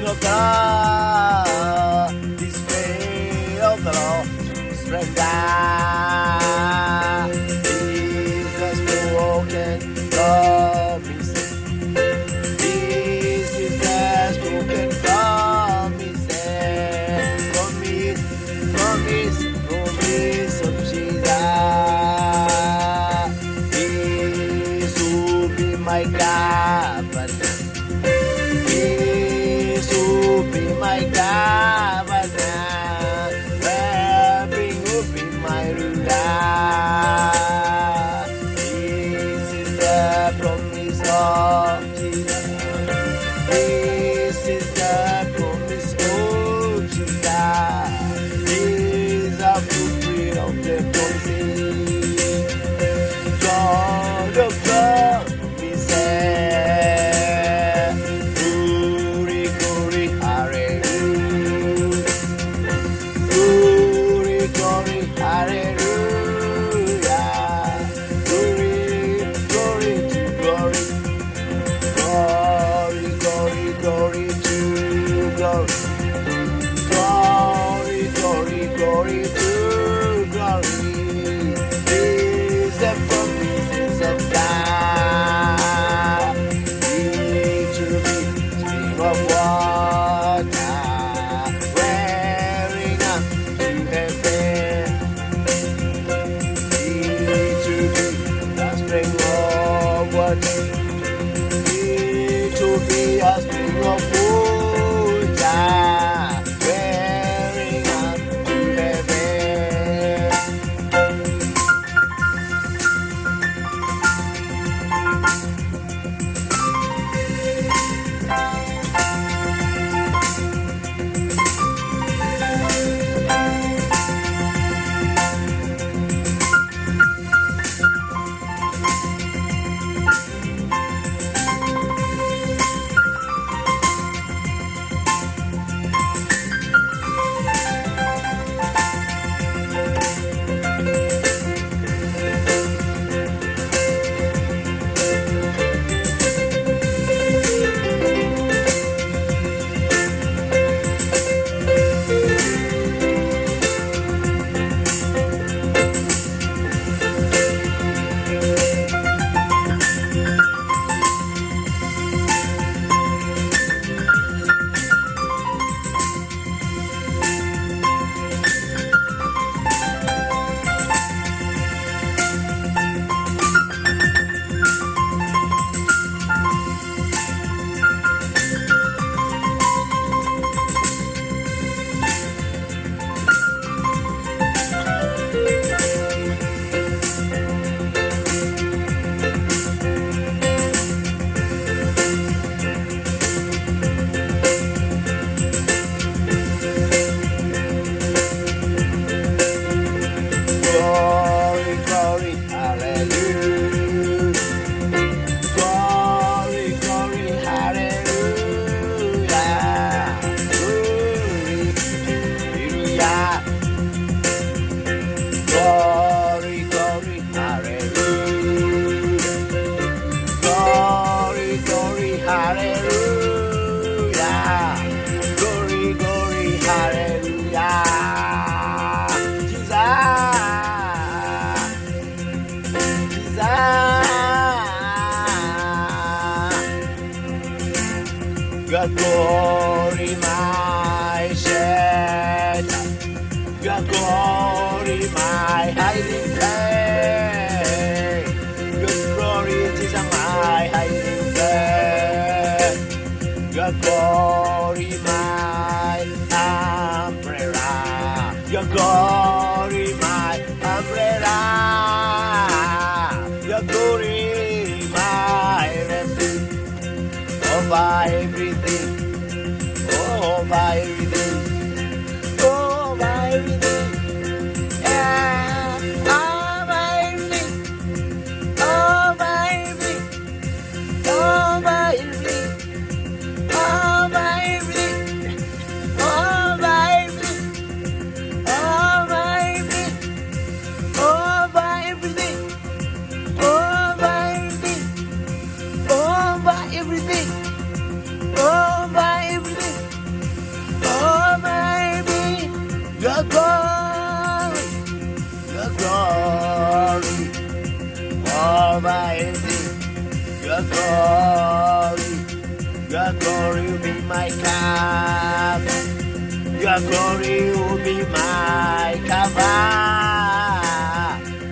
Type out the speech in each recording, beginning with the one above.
of God, this way of the Lord, splendor. Jesus broken promise. This is the spoken promise. Promise, promise, promise of Jesus. This will be my covenant. My covenant, helping will be my ruler. Glory, glory, hallelujah. Glory, glory, hallelujah. Glory, glory, hallelujah. Jesus, your glory, my shelter. Your glory, my hiding place. Your glory is my hiding place. Your glory, my umbrella. Your glory, my umbrella. Your glory, my refuge. Over everything, over everything, over everything. Yeah, over everything, over everything, over everything, over everything, over everything, over everything, over everything, over everything, over everything, over everything, over everything. Your glory, your glory, over everything. Your glory will be my cup. Your glory will be my cover.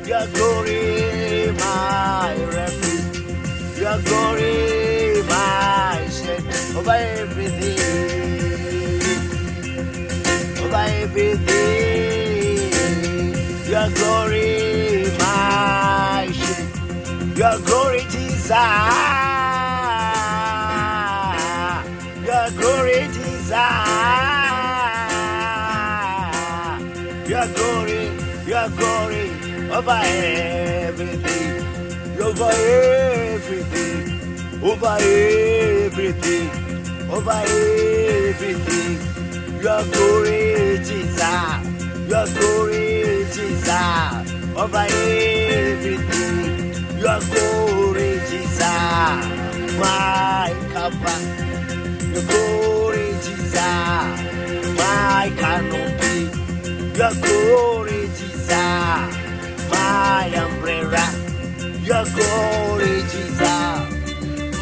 Your glory, my refuge. Your glory, my shelter. Over everything, over everything. Your glory, my shield. Your glory, Jesus. Your glory, Jesus. Your glory, over everything, over everything, over everything, over everything. Your glory, Jesus. Your glory, Jesus. Over everything. Your glory, Jesus. My cover. Your glory, Jesus. My canopy. Your glory, Jesus. My umbrella. Your glory, Jesus.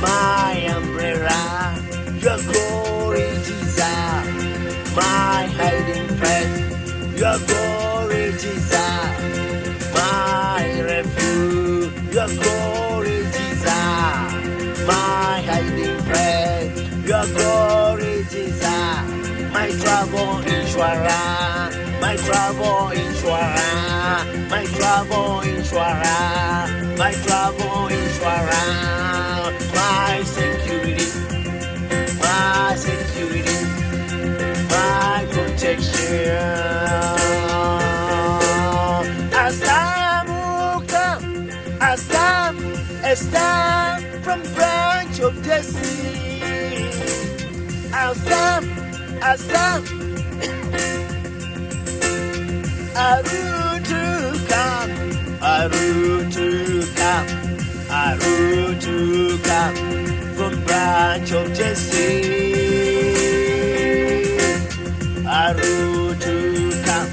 My umbrella. Your glory, Jesus. My hiding place. Your glory, Jesus. My refuge. Your glory, Jesus. My hiding place. Your glory, Jesus. My trouble insurance. My trouble insurance. My trouble insurance. My trouble insurance. My security. My security. My protection. As time will come, as time from branch of Jesse. As time, a root to come, a root to come, a root to come from branch of Jesse. A root to come,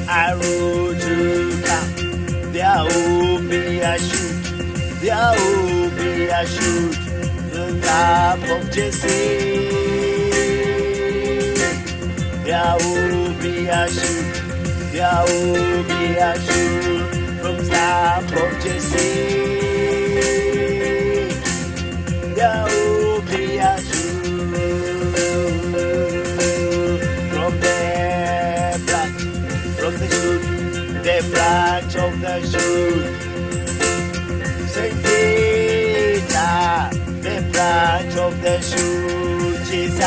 a root to come. There will be a shoot, there will be a shoot, the top of Jesse. There will be a shoot, there will be a shoot from top of Jesse. There will be a shoot from the branch, from the shoot, the branch of the shoot. Saint Peter, the branch of the shoot, Jesus.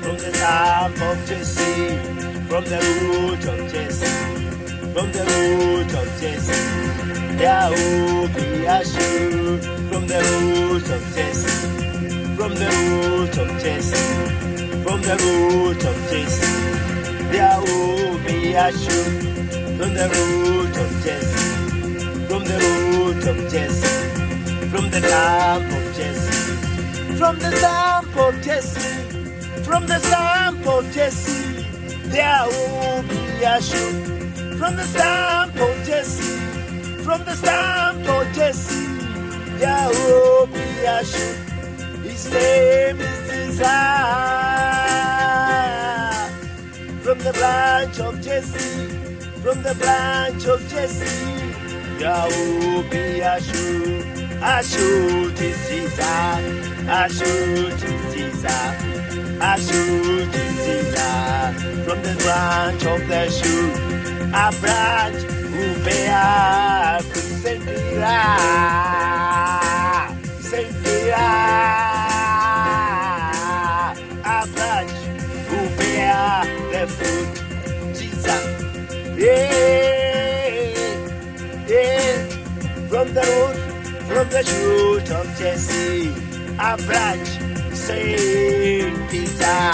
From the top of Jesse, from the root of Jesse, from the root of Jesse, there will be a shoot from the root of be a shoot from the root of Jesse, from the root of Jesse, from the stump of Jesse, from the stump of Jesse, from the stump of Jesse, there will be a shoot from the stump of Jesse, from the stump of Jesse, there will be a shoot. His name is Desire. From the branch of Jesse, from the branch of Jesse, there will be a shoot. A shoot is Caesar, a shoot is Caesar, a shoot is Caesar. From the branch of the shoot, a branch will bear fruit. Saint Peter, Saint Peter, a branch will bear the fruit. Jesus, yeah, yeah. From the root, from the shoot of Jesse, a branch, Saint Peter,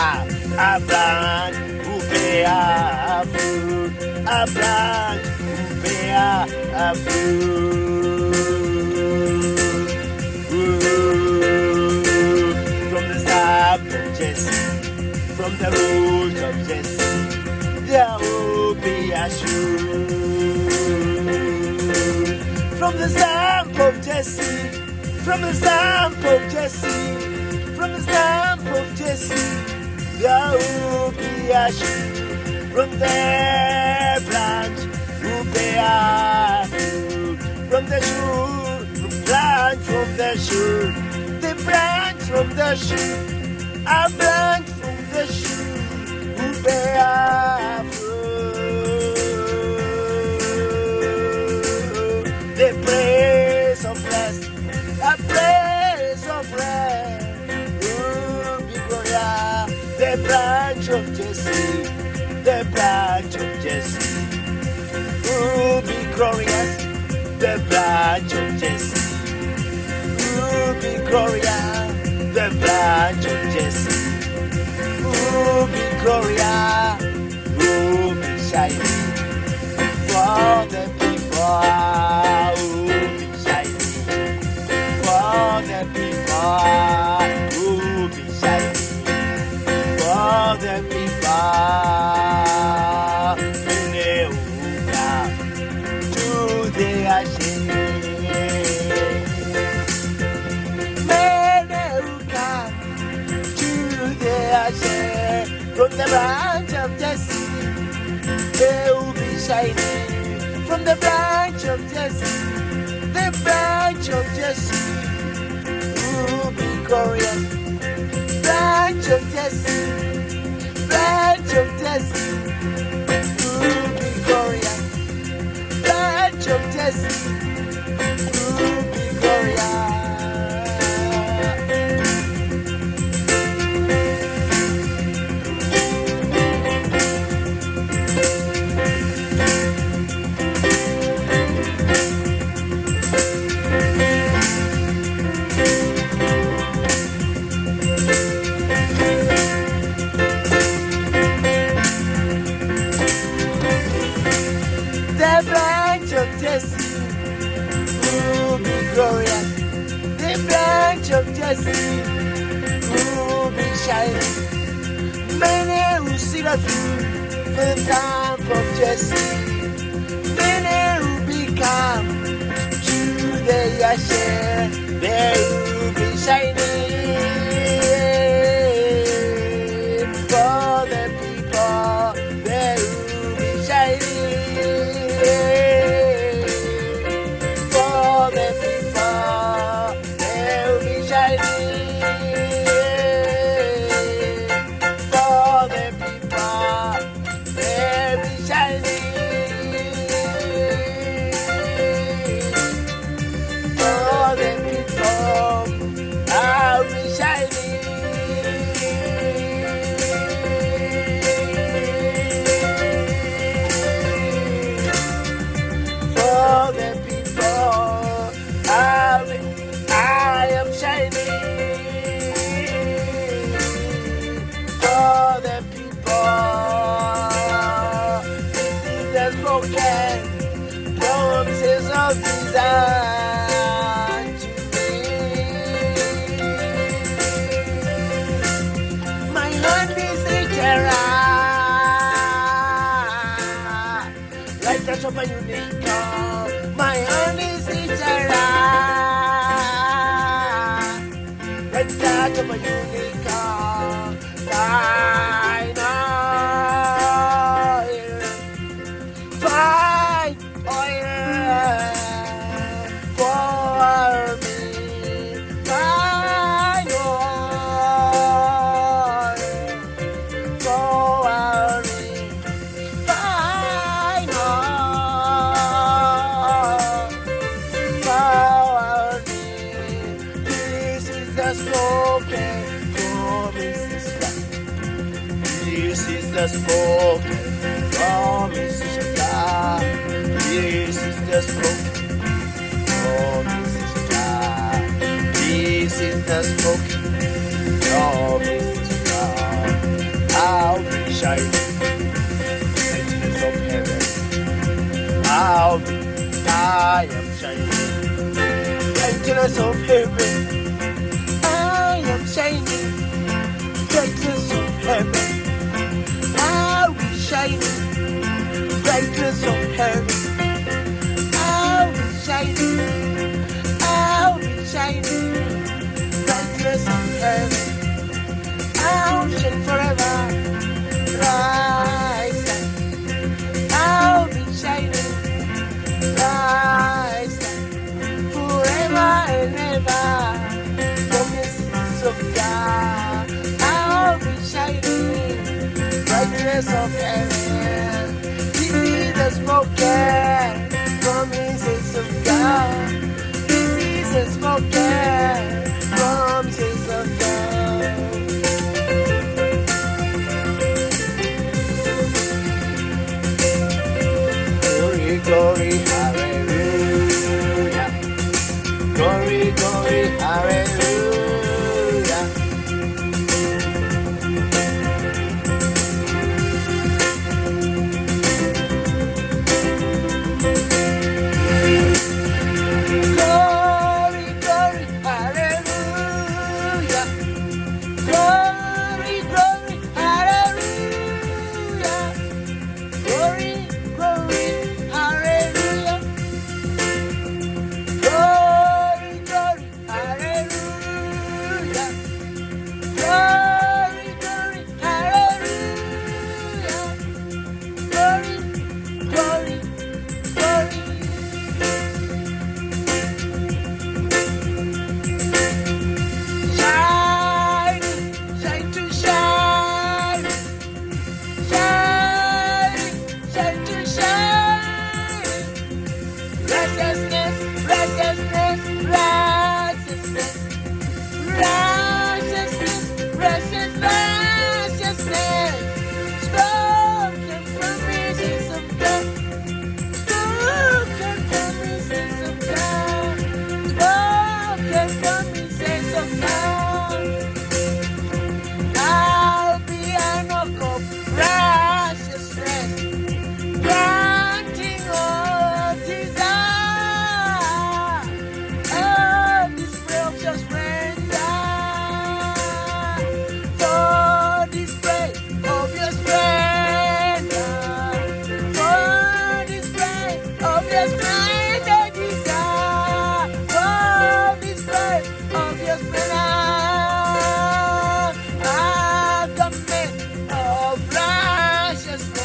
a branch will bear fruit, a branch will bear a fruit. From the stump of Jesse, from the root of Jesse, there will be a shoot. From the stump of Jesse, from the stump of Jesse, from the stump of Jesse, there will be a shoot. From the branch will bear fruit. From the shoot, from branch from the shoot, the branch from the shoot, a branch from the shoot will bear fruit. The praise of rest, a praise of rest will be glorious. The branch of Jesse, the branch of Jesse will be glorious. The branch of Jesse will be glorious. The branch of Jesse will be glorious. Will be shining for the people. Will be shining for the people. Will be shining for the people. From the branch of Jesse, they will be shining. From the branch of Jesse, the branch of Jesse will be glorious. Branch of Jesse, branch of Jesse will be glorious. Branch of Jesse will be glorious. The branch of Jesse will be glorious. The branch of Jesse will be shining. Many will see the fruit from the stump of Jesse. Many will become to the ashes. They will be shining for the people. They will be shining. I am shining. of a unicorn. My hand is each like that of a unicorn. Fine oil for me. Fine oil for me. Fine oil for me. This is the spoken promises of God. This is the spoken promises of God. This is the spoken promises of God. This is the spoken promises of God. I'll be shining brightness of heaven. I am shining brightness of heaven. I am shining brightness of heaven. I'll be shining brightness of heaven. I'll be shining brightness of heaven. I'll shine forever, rise up. I'll be shining, rise up, forever and ever. Promises of God. I'll be shining, brightness of heaven. This is the spoken promises of God. This is the spoken promises of God. Glory, glory, hallelujah. Glory, glory, hallelujah. Glory, glory, hallelujah. Glory, glory, hallelujah. Glory, glory, hallelujah. Glory, glory, hallelujah. Glory, glory, hallelujah. Glory, glory, glory. Shine, shine to shine. Shine, shine to shine. Righteousness, righteousness, righteousness. Righteousness, righteousness, righteousness. Spoken promises of God. Spoken promises of God. Spoken promises of God. I'll be an oak of righteousness, granting all desire. Oh, display of your splendor. For display of your splendor. For display of your splendor desire. For display of your splendor. A garment of righteousness.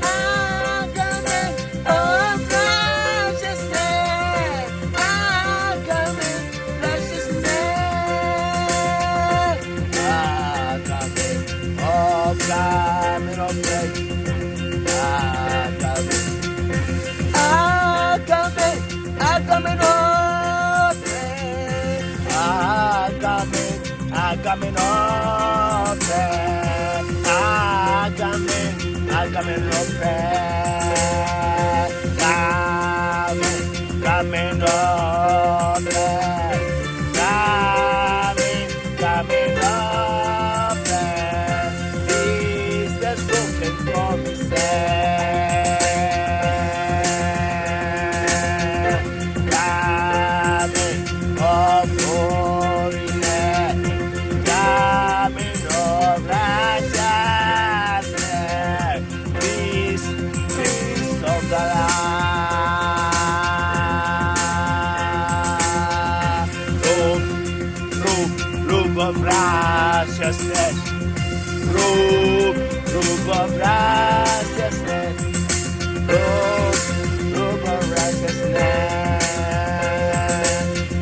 A garment of righteousness. A garment of righteousness. A garment of praise. A garment of praise. A garment of praise. A garment of praise. Garment of praise. Garment of praise. Is the spoken promises. Garment of holiness. Garment of righteousness. Peace of the robe of righteousness. Robe of righteousness. Robe of righteousness.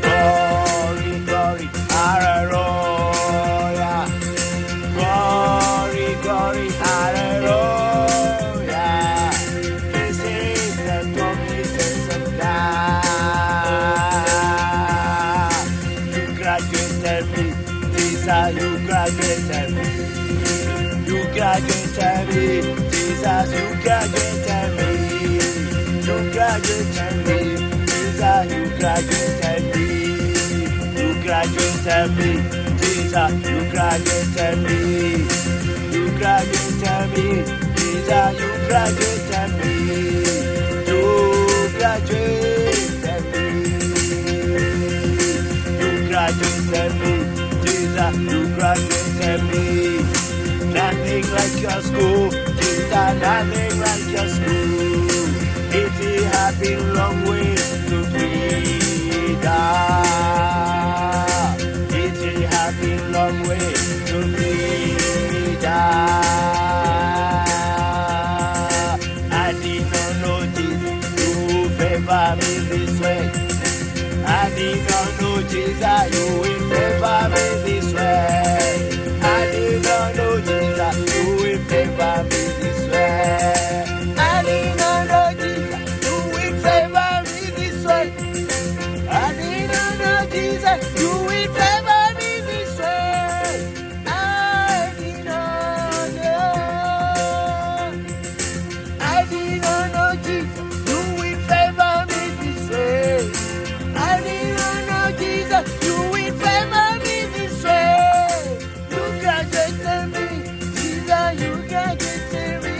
Glory, glory, hallelujah. Glory, glory, hallelujah. This is the promises of God. You graduated me, Jesus, you graduated me. You graduated me, Jesus, you graduated me. You graduated me, Jesus, you graduated me. You graduated me, Jesus, you graduated me. You graduated me, Jesus, you graduated me. You graduated me. You graduated me, Jesus, you graduated me. Nothing like your school, Jesus, nothing like your school. It has been long way to freedom. It has been long way to freedom. I did not know Jesus, you favor me this way. I did not know Jesus, you will favor me this way. I did not know Jesus, you will favor me this way. I did not know Jesus, you will favor me this way. I did not know Jesus, you will favor me this way. I did not know Jesus, you will favor me this way. I did not know Jesus, you will favor me this way. You graduated me, Jesus, you graduated me.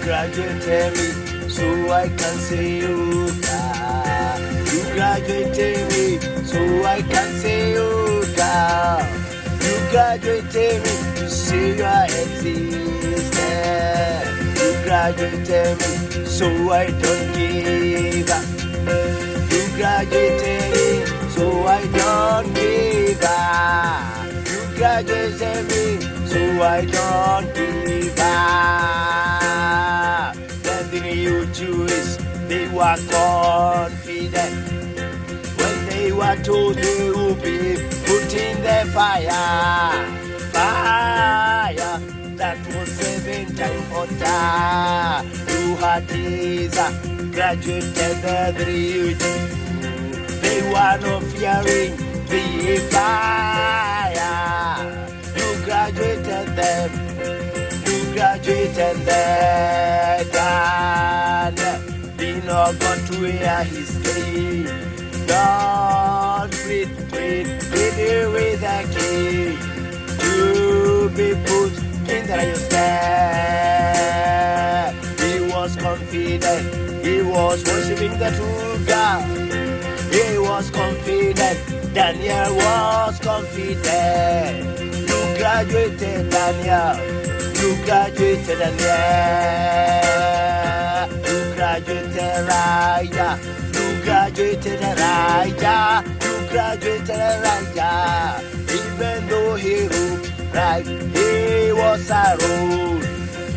Graduated me so I can say you, God. You graduated me so I can say you, God. You graduated me to see your existence. You graduated me so I don't give up. You graduated me so I don't give up. You graduated me so I don't give up. You Jews, they were confident when they were told they would be put in the fire. Fire that was 7 times hotter. You had Jesus, graduated the youth. They were not fearing the fire. You graduated them. Graduated there, God did not go to where he's going. God plead with the king to be put in the lion's den. He was confident, he was worshiping the true God. He was confident, Daniel was confident. You graduated, Daniel. You graduated Daniel. You graduated Elijah. You graduated Elijah. You graduated Elijah. Even though he looked like he was a road,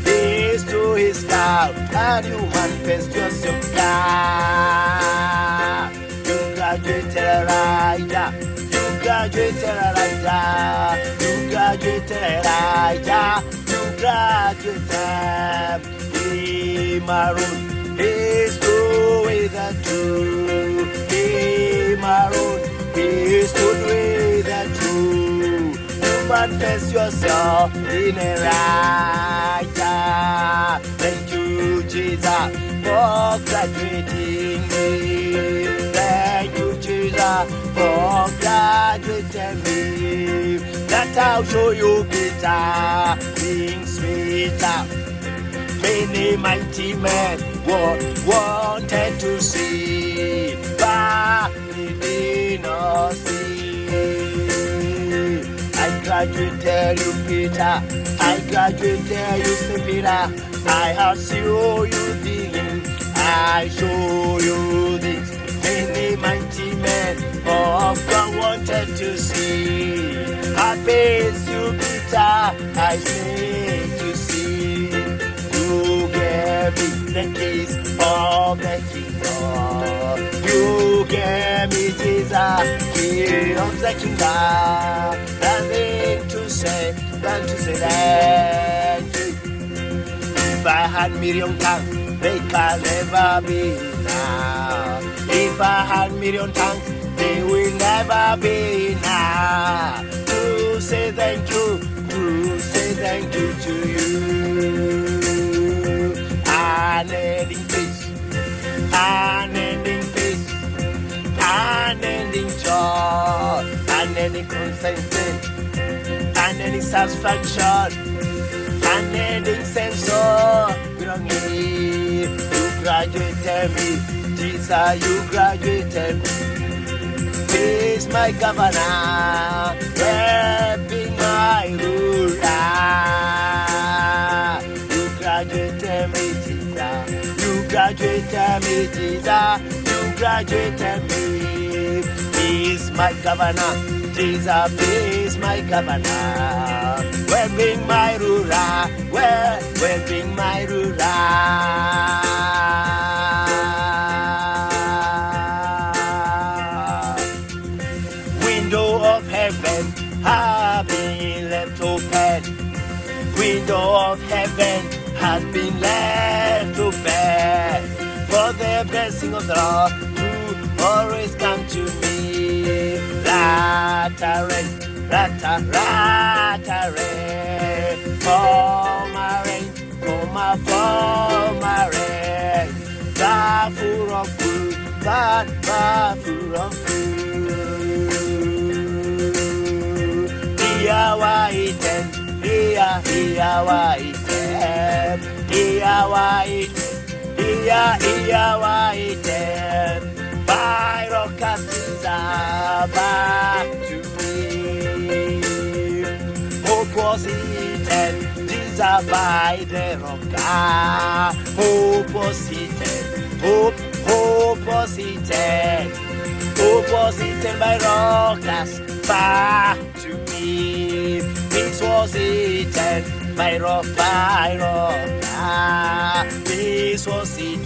he threw his cloud and you manifest yourself, God. You graduated Elijah. You graduated Elijah. You graduated Elijah. Graduated, he maroon, he stood with the truth. He maroon, he stood with the truth. You manifest yourself in a right. Thank you, Jesus, for graduating me. Thank you, Jesus, for graduating. I'll show you better, things sweeter. Many mighty men wanted to see, but they did not see. I graduated you, Peter. I graduated you, St. Peter. I have show you things. I show you this. Many mighty men of God wanted to see. I praise you, Peter. I say to see. You gave me the keys of the kingdom. You gave me Jesus, key of the kingdom. Nothing to say than to say thank you. If I had million tongues, they can never be enough. If I had million tongues, they will never be enough. To say thank you, to say thank you to you. Unending peace, unending peace, unending joy, unending contentment, unending satisfaction, unending sense of belonging. You graduated me, Jesus, you graduated me. He's my governor, repping my ruler. You graduated me, Jesus. You graduated me, Jesus. You graduated me. He's my governor, Jesus. He's my governor. Repping my ruler, repping my ruler. Window of heaven has been left open. Window of heaven has been left open. For the blessing of the Lord to always come to me. Rattering, rattering, for my rain, for my rain. Bar full of food, bar full of food. Waiting, by rockets back to me. Hope was eaten, Jesus by the rock. Hope was eaten, hope was eaten. Hope was eaten by rockets back to me. This was eaten by rock. This was eaten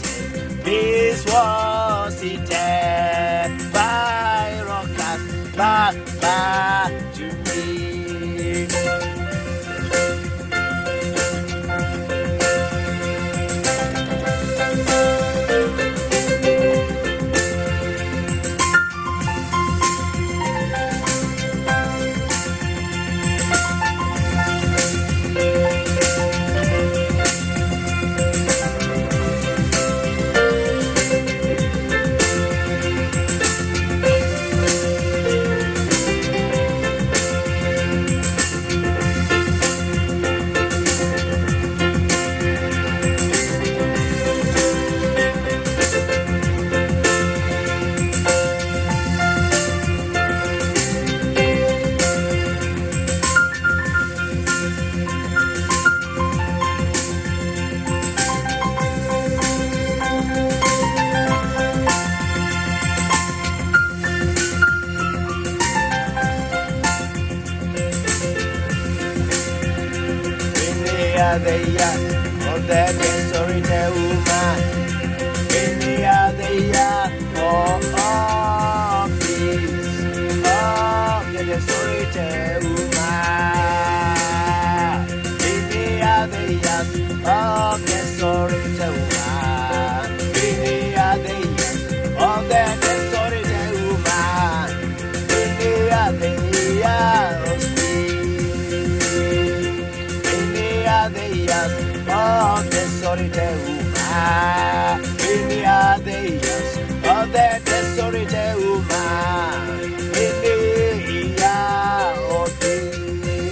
by rockets back to me. The years of the desolate woman. Many are the years of peace of the desolate woman. Many are the years of the desolate woman. Many are the years of the desolate woman. Many are the years of the years of the solitary woman. Many are the years of the desolate woman. Many are of thee.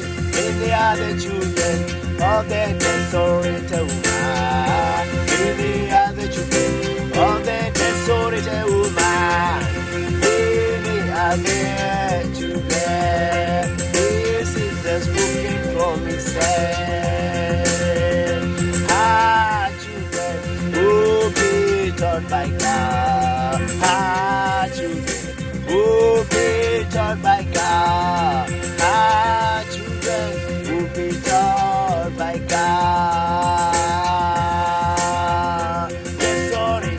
of the desolate woman. Many are the children of the desolate woman. Many are the children. This is the spoken promise. Our children will be taught by God. Our children will be taught by God. Our children will be taught by God. Yes, sorry,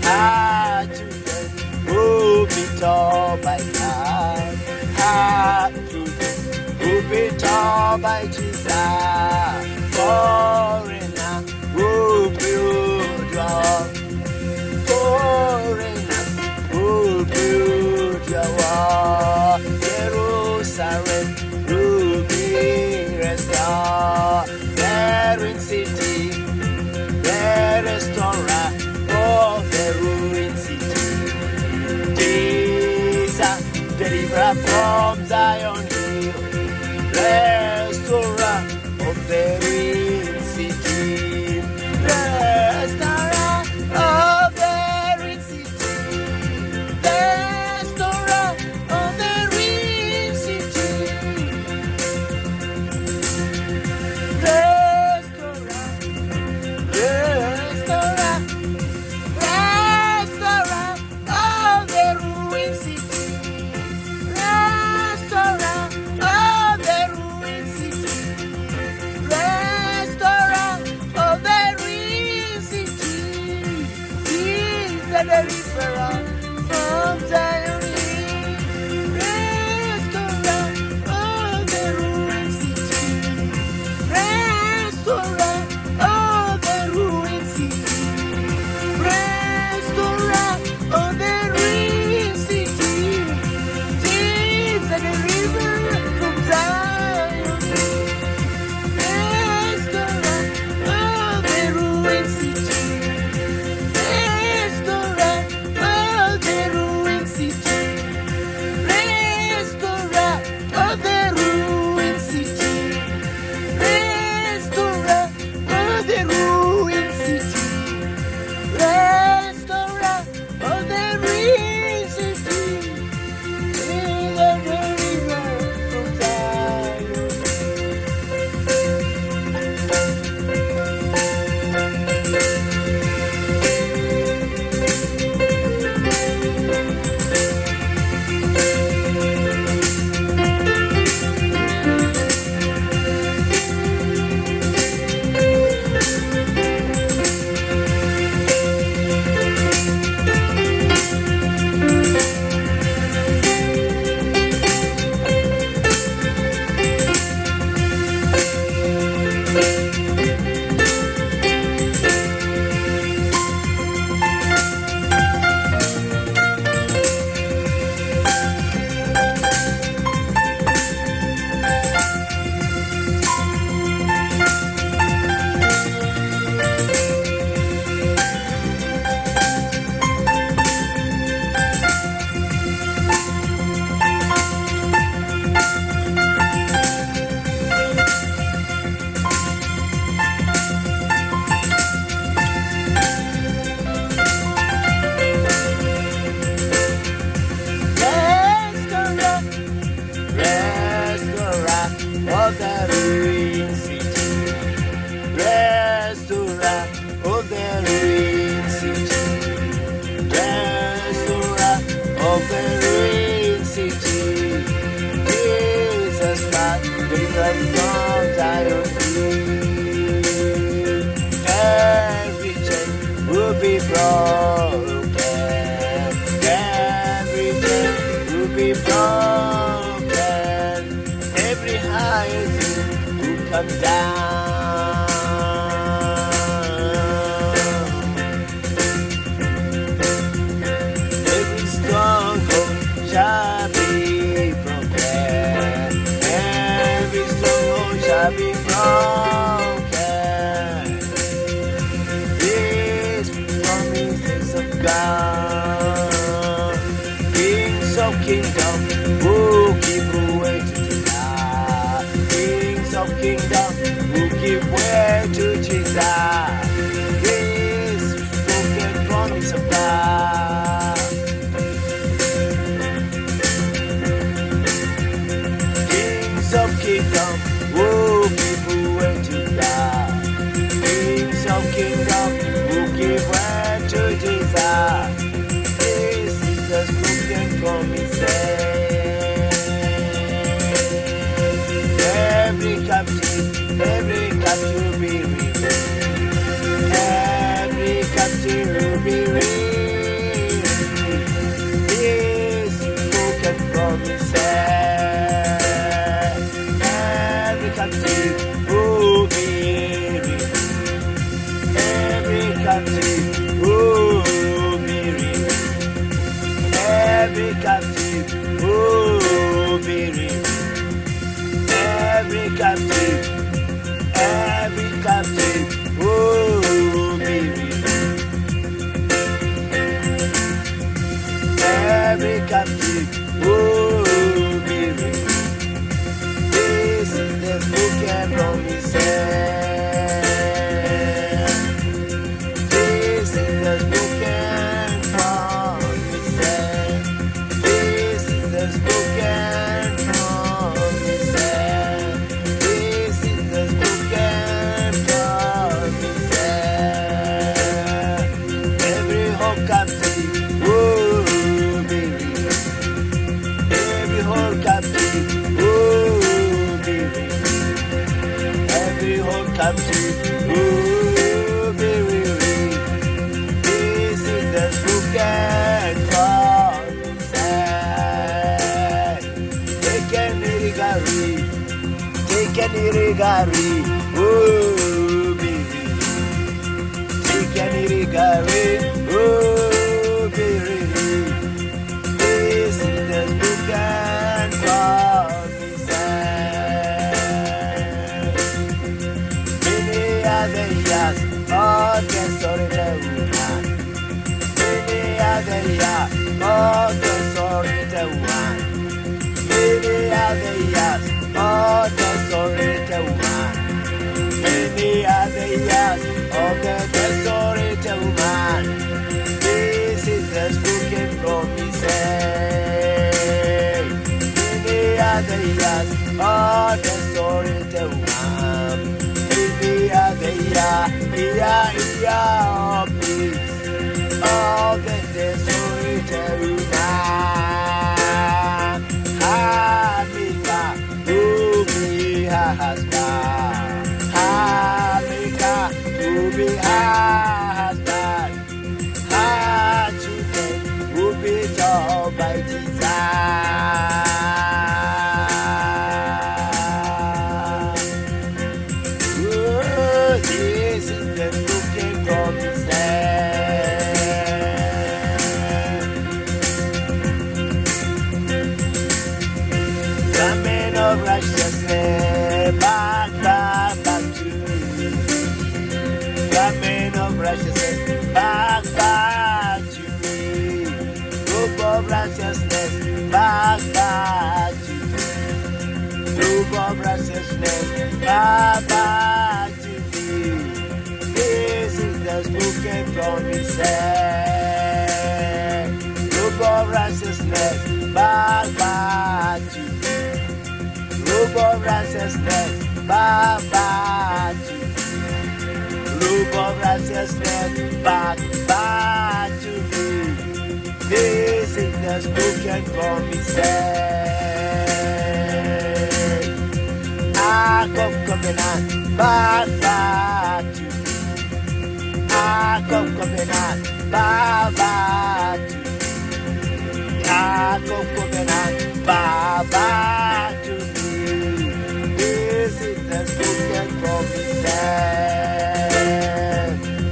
our children will be taught by God. Our children will be taught by Jesus. Foreigner will build your foreigners will build your wall. Jerusalem will be restored. The ruined city, the restorer of the ruined city. Jesus, deliverer from Zion hill, restorer of the ruined city. Restorer of the ruined city. Restorer of the ruined city. Restorer, restorer, restorer of the ruined city. Restorer of the ruined city. Restorer of the ruined city. He's the deliverer from Zion hill. Restorer of the ruined city. Restorer of the ruined city. Restorer of the ruined city. He's the deliverer from Zion hill. Restorer of the ruined city. Restorer of the ruined city. Restorer of the ruined city. Restorer of the ruined city. Restorer of the ruined city. He's the deliverer from Zion. Of the ruined city. Restorer of the ruined city. Restorer of the ruined city. Jesus Christ, deliverer from Zion hill. Every chain will be broken. Every chain will be broken. Every higher thing will come down. Every stronghold shall be broken. Every stronghold shall be broken. These promises of God, kings of kingdom will give way to kingdom who give way to Jesus. This spoken promise of God. Kings of kingdom who give way to God. Kings of kingdom who give way to Jesus. This is the spoken promise. Every captive be released. Every captive will be released. This spoken promise. Every captive will be released. Every captive will be released. Every captive will be released. Every captive will be released. Every captive will be released. This is the spoken promise. This is the spoken promise. This is the spoken promise. This is the spoken promise. Every whole captive will be released. Every whole captive will be released. Every whole captive will be released. This is the spoken promise. Take any regard. Take any regard, oh, be released. Take any regard, oh, be released. This is the spoken promise. Many are the years of the solitary woman. Many are the years of the solitary one. Many are the years of the solitary woman. Many are the years of the desolate woman. This is the spoken promise. Many are the years of the solitary woman. Many are the years of peace of the desolate woman. Hamika, who be her husband. Hamika, who be her husband. Her children will be taught by Jesus. Oh, this is the spoken promise. The man of righteousness, back to me. The man of righteousness, back to me. Group of righteousness, back to me. Group of righteousness, back to me. This is the spoken promise. Group of righteousness, back to me. Robe of righteousness, back to me. Robe of righteousness, back to me. This is the spoken promise. Ark of covenant, back to me. Ark of covenant, back to me. Ark of covenant, back to me. This is the spoken promise.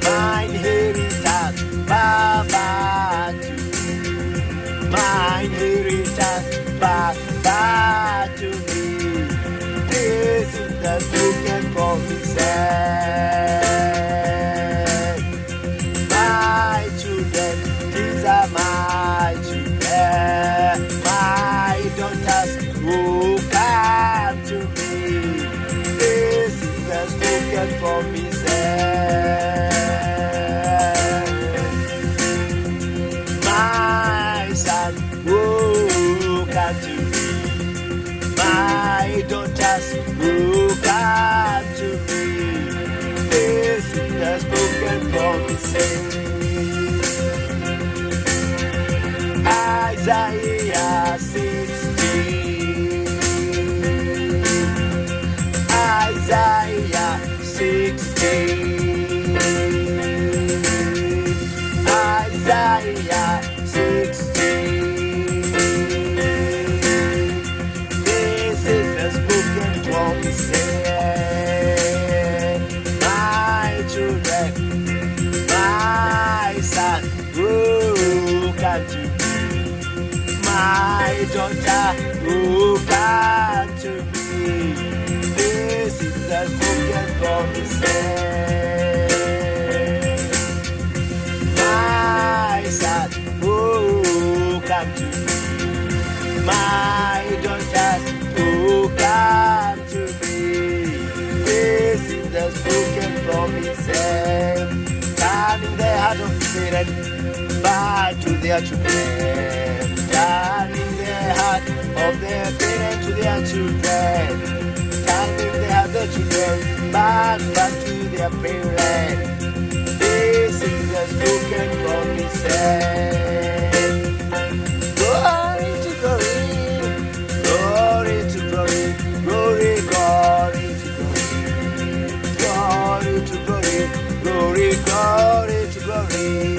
My inheritance, back to me. My inheritance, back to me. This is the spoken promise. My children, these are my children. My daughters who come to me. come to me. My daughters who come to me. This is the spoken promises. Isaiah 16. Isaiah 16. Isaiah 16. This is the spoken promises. My children, my son, who come to me. My daughter, who come to me. This is the spoken promises. My son, who come to me. My daughters, who come to me. This is the spoken promises. Turning the heart of parents back to their children. Turning the heart of their parents to their children. Turning the heart of the children back to their parents. This is the spoken promises. Glory to glory, glory to glory, glory, glory to glory, glory to glory, glory, glory to glory.